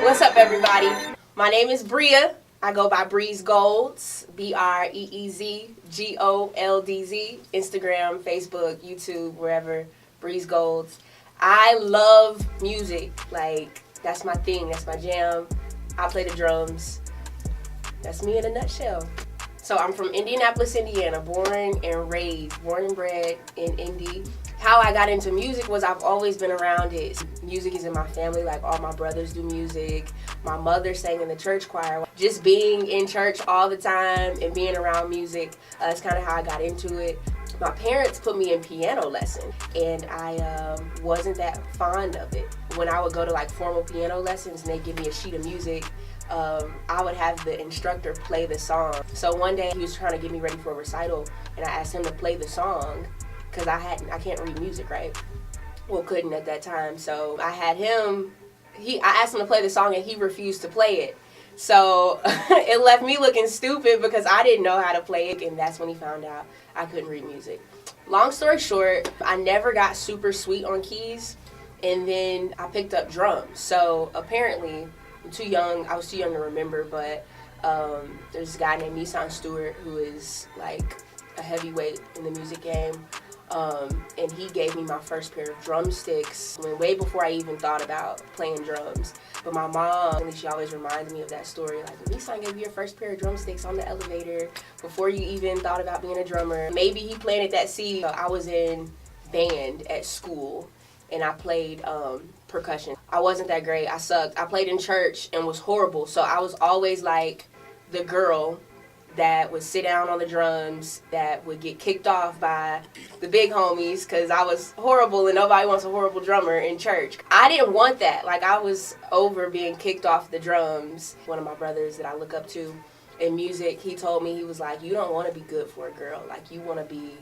What's up, everybody? My name is Briah. I go by Breeze Golds, BreezGoldz, Instagram, Facebook, YouTube, wherever, Breeze Golds. I love music. Like, that's my thing. That's my jam. I play the drums. That's me in a nutshell. So I'm from Indianapolis, Indiana, born and bred in Indy. How I got into music was I've always been around it. Music is in my family, like all my brothers do music. My mother sang in the church choir. Just being in church all the time and being around music, that's kind of how I got into it. My parents put me in piano lesson, and I wasn't that fond of it. When I would go to like formal piano lessons and they'd give me a sheet of music, I would have the instructor play the song. So one day he was trying to get me ready for a recital, and I asked him to play the song because I can't read music, right? Well, couldn't at that time. So I had him, I asked him to play the song and he refused to play it. So it left me looking stupid because I didn't know how to play it, and that's when he found out I couldn't read music. Long story short, I never got super sweet on keys, and then I picked up drums. So apparently, I was too young to remember, but there's this guy named Nissan Stewart who is like a heavyweight in the music game. And he gave me my first pair of drumsticks way before I even thought about playing drums. But my mom, she always reminded me of that story. Like, Nissan gave you your first pair of drumsticks on the elevator before you even thought about being a drummer. Maybe he planted that seed. I was in band at school, and I played percussion. I wasn't that great. I sucked. I played in church and was horrible. So I was always like the girl that would sit down on the drums, that would get kicked off by the big homies because I was horrible and nobody wants a horrible drummer in church. I didn't want that. Like, I was over being kicked off the drums. One of my brothers that I look up to in music, he told me, he was like, you don't want to be good for a girl. Like, you want to be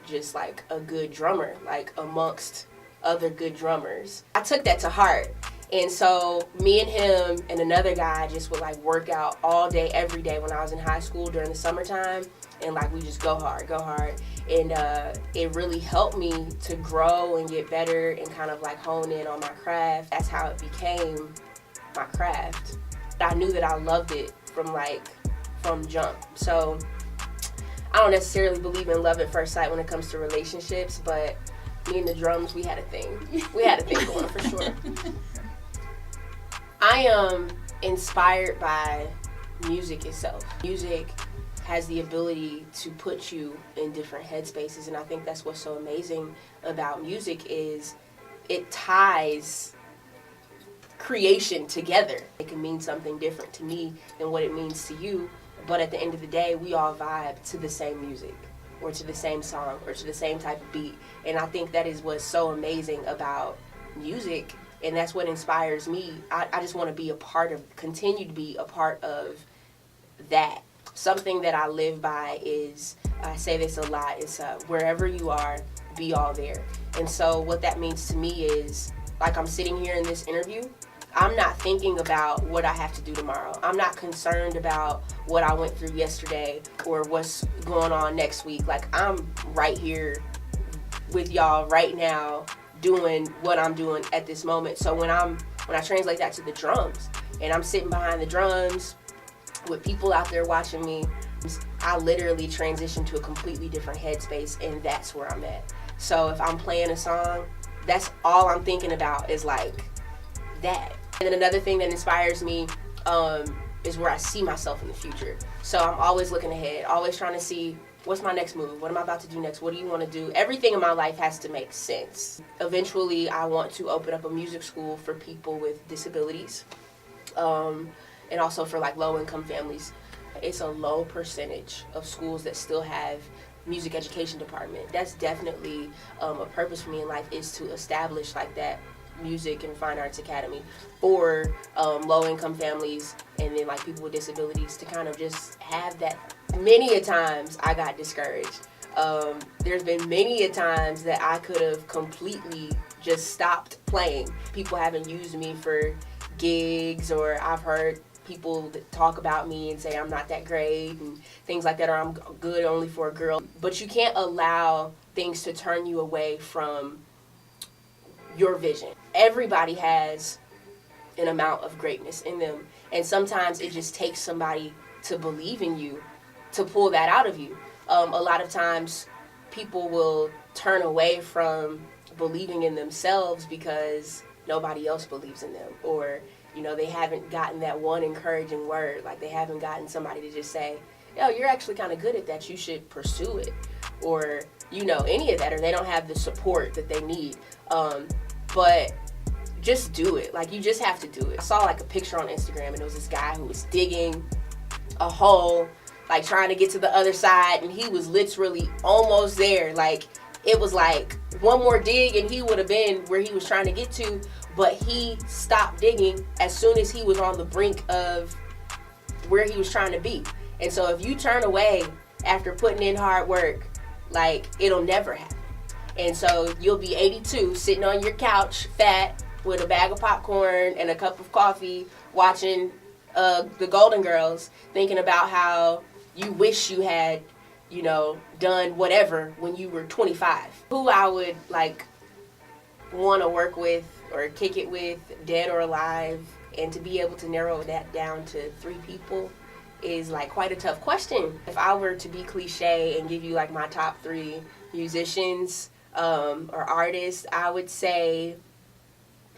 just like a good drummer, like amongst other good drummers. I took that to heart. And so me and him and another guy just would like work out all day, every day when I was in high school during the summertime. And like we just go hard. And it really helped me to grow and get better and kind of like hone in on my craft. That's how it became my craft. I knew that I loved it from jump. So I don't necessarily believe in love at first sight when it comes to relationships, but me and the drums, we had a thing. We had a thing going for sure. I am inspired by music itself. Music has the ability to put you in different headspaces, and I think that's what's so amazing about music is it ties creation together. It can mean something different to me than what it means to you, but at the end of the day, we all vibe to the same music or to the same song or to the same type of beat, and I think that is what's so amazing about music. And that's what inspires me. I just want to continue to be a part of that. Something that I live by is, I say this a lot, it's wherever you are, be all there. And so what that means to me is, like I'm sitting here in this interview, I'm not thinking about what I have to do tomorrow. I'm not concerned about what I went through yesterday or what's going on next week. Like, I'm right here with y'all right now, doing what I'm doing at this moment. So when I translate that to the drums and I'm sitting behind the drums with people out there watching me, I literally transition to a completely different headspace, and that's where I'm at. So if I'm playing a song, that's all I'm thinking about is like that. And then another thing that inspires me is where I see myself in the future. So I'm always looking ahead, always trying to see what's my next move, what am I about to do next, what do you want to do? Everything in my life has to make sense. Eventually, I want to open up a music school for people with disabilities, and also for like low-income families. It's a low percentage of schools that still have music education department. That's definitely a purpose for me in life, is to establish like that music and fine arts academy for low-income families and then like people with disabilities, to kind of just have that. Many a times I got discouraged. There's been many a times that I could have completely just stopped playing. People haven't used me for gigs, or I've heard people that talk about me and say I'm not that great and things like that, or I'm good only for a girl. But you can't allow things to turn you away from your vision. Everybody has an amount of greatness in them, and sometimes it just takes somebody to believe in you to pull that out of you. A lot of times people will turn away from believing in themselves because nobody else believes in them, or they haven't gotten that one encouraging word. Like, they haven't gotten somebody to just say, yo, you're actually kind of good at that, you should pursue it, or any of that, or they don't have the support that they need. But just do it. Like, you just have to do it. I saw like a picture on Instagram, and it was this guy who was digging a hole, like trying to get to the other side, and he was literally almost there. Like, it was like one more dig and he would have been where he was trying to get to, but he stopped digging as soon as he was on the brink of where he was trying to be. And so if you turn away after putting in hard work, like, it'll never happen. And so you'll be 82 sitting on your couch, fat, with a bag of popcorn and a cup of coffee, watching the Golden Girls, thinking about how you wish you had, done whatever when you were 25. Who I would like want to work with or kick it with, dead or alive, and to be able to narrow that down to 3 people is like quite a tough question. If I were to be cliche and give you like my top 3 musicians or artists, I would say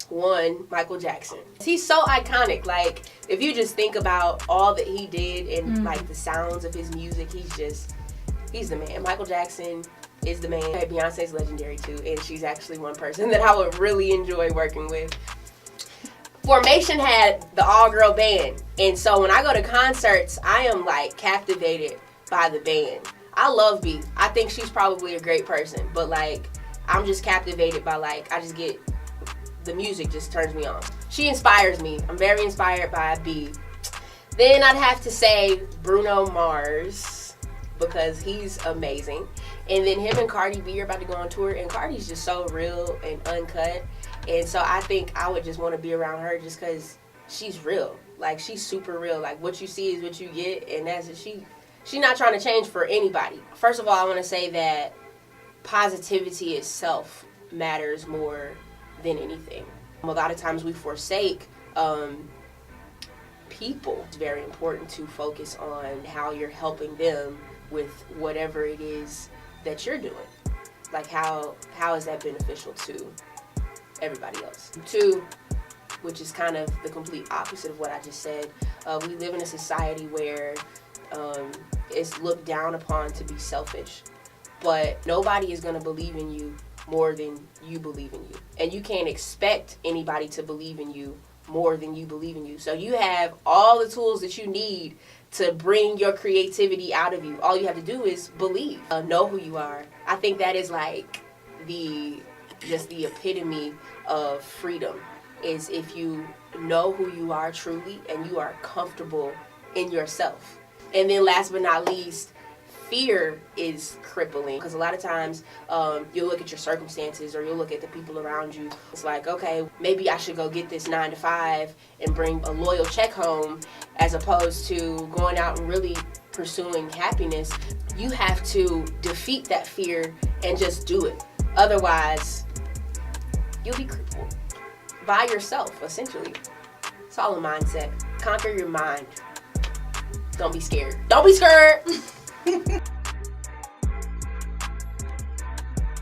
1, Michael Jackson. He's so iconic. Like, if you just think about all that he did and like the sounds of his music, he's the man. Michael Jackson is the man. Beyonce's legendary too, and she's actually one person that I would really enjoy working with. Formation had the all-girl band, and so when I go to concerts, I am like captivated by the band. I love B. I think she's probably a great person, but like, I'm just captivated by, like, I just get, the music just turns me on. She inspires me. I'm very inspired by B. Then I'd have to say Bruno Mars, because he's amazing. And then him and Cardi B are about to go on tour, and Cardi's just so real and uncut. And so I think I would just want to be around her just because she's real. Like, she's super real. Like, what you see is what you get, and that's it. She's not trying to change for anybody. First of all, I want to say that positivity itself matters more than anything. A lot of times we forsake people. It's very important to focus on how you're helping them with whatever it is that you're doing. Like, how is that beneficial to everybody else? 2, which is kind of the complete opposite of what I just said, we live in a society where it's looked down upon to be selfish, but nobody is going to believe in you more than you believe in you, and you can't expect anybody to believe in you more than you believe in you. So you have all the tools that you need to bring your creativity out of you. All you have to do is believe, know who you are. I think that is like the epitome of freedom, is if you know who you are truly and you are comfortable in yourself. And then last but not least, fear is crippling, because a lot of times you'll look at your circumstances or you'll look at the people around you. It's like, okay, maybe I should go get this 9 to 5 and bring a loyal check home, as opposed to going out and really pursuing happiness. You have to defeat that fear and just do it. Otherwise, you'll be crippled by yourself, essentially. It's all a mindset. Conquer your mind. Don't be scared. Don't be scared.